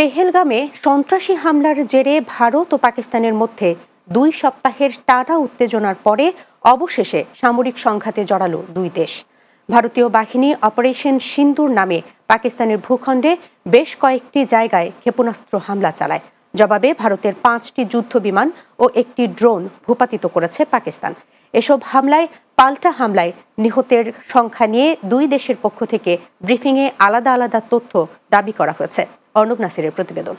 পেহেলগামে সন্ত্রাসী হামলার জেরে ভারত ও পাকিস্তানের মধ্যে 2 সপ্তাহের টানা উত্তেজনার পরে অবশেষে সামরিক সংঘাতে জড়ালো দুই দেশ। ভারতীয় বাহিনী অপারেশন সিন্দুর নামে পাকিস্তানের ভূখণ্ডে বেশ কয়েকটি জায়গায় ক্ষেপণাস্ত্র হামলা চালায়। জবাবে ভারতের 5টি যুদ্ধ বিমান ও একটি ড্রোন ভূপাতিত করেছে পাকিস্তান। এসব পাল্টা হামলায় নিহতের সংখ্যা নিয়ে দুই দেশের পক্ষ থেকে ব্রিফিংয়ে আলাদা আলাদা তথ্য দাবি করা হয়েছে। অর্ণব নাসিরের প্রতিবেদন।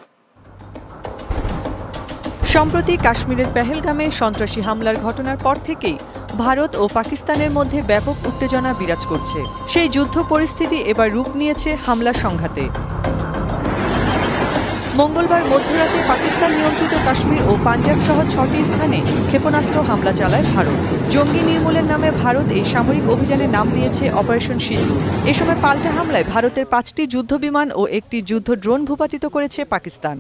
সম্প্রতি কাশ্মীরের পেহেলগামে সন্ত্রাসী হামলার ঘটনার পর থেকেই ভারত ও পাকিস্তানের মধ্যে ব্যাপক উত্তেজনা বিরাজ করছে। সেই যুদ্ধ পরিস্থিতি এবার রূপ নিয়েছে হামলার সংঘাতে। মঙ্গলবার মধ্যরাতে পাকিস্তান নিয়ন্ত্রিত কাশ্মীর ও পাঞ্জাব সহ 6টি স্থানে ক্ষেপণাস্ত্র হামলা চালায় ভারত। জঙ্গি নির্মূলের নামে ভারত এই সামরিক অভিযানের নাম দিয়েছে অপারেশন সিন্দুর। এ সময় পাল্টা হামলায় ভারতের 5টি যুদ্ধ বিমান ও একটি যুদ্ধ ড্রোন ভূপাতিত করেছে পাকিস্তান।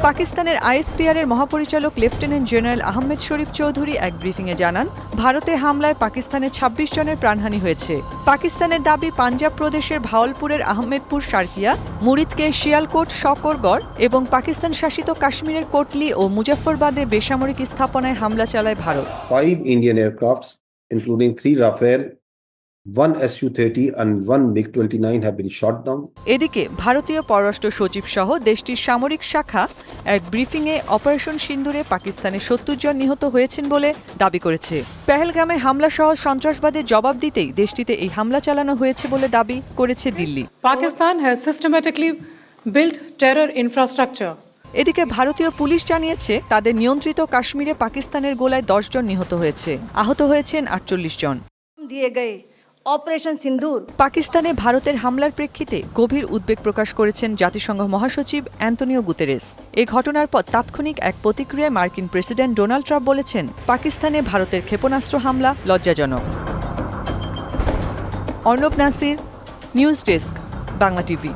পাকিস্তানের আইএসপিআর এর মহাপরিচালক লেফটেন্যান্ট জেনারেল আহমেদ শরীফ চৌধুরী এক ব্রিফিংয়ে জানান, ভারতে হামলায় পাকিস্তানের 26 জনের প্রাণহানি হয়েছে। পাকিস্তানের দাবি, পাঞ্জাব প্রদেশের ভাওয়ালপুরের আহমেদপুর সার্কিয়া, মুরিদকে শিয়ালকোট শকরগড় এবং পাকিস্তান শাসিত কাশ্মীরের কোটলি ও মুজফ্ফরবাদে বেসামরিক স্থাপনায় হামলা চালায় Bharat. 5 Indian aircrafts, including 3 Rafale, 1 Su-30 and 1 MiG-29 have been shot down. এদিকে ভারতীয় পররাষ্ট্র সচিব সহ দেশটির সামরিক শাখা এক ব্রিফিংয়ে অপারেশন সিন্দুরে পাকিস্তানের 70 জন নিহত হয়েছেন বলে দাবি করেছে। পেহেলগামে হামলা সহ সন্ত্রাসবাদের জবাব দিতেই দেশটিতে এই হামলা চালানো হয়েছে বলে দাবি করেছে Delhi. Pakistan has systematically built terror infrastructure. এদিকে ভারতীয় পুলিশ জানিয়েছে, তাদের নিয়ন্ত্রিত কাশ্মীরে পাকিস্তানের গোলায় 10 জন নিহত হয়েছে, আহত হয়েছেন 48 জন। অপারেশন সিন্দুর পাকিস্তানে ভারতের হামলার প্রেক্ষিতে গভীর উদ্বেগ প্রকাশ করেছেন জাতিসংঘ মহাসচিব অ্যান্তনিও গুতেরেস। এই ঘটনার পর তাৎক্ষণিক এক প্রতিক্রিয়ায় মার্কিন প্রেসিডেন্ট ডোনাল্ড ট্রাম্প বলেছেন, পাকিস্তানে ভারতের ক্ষেপণাস্ত্র হামলা লজ্জাজনক। Arnab Nasir, news desk, Bangla TV.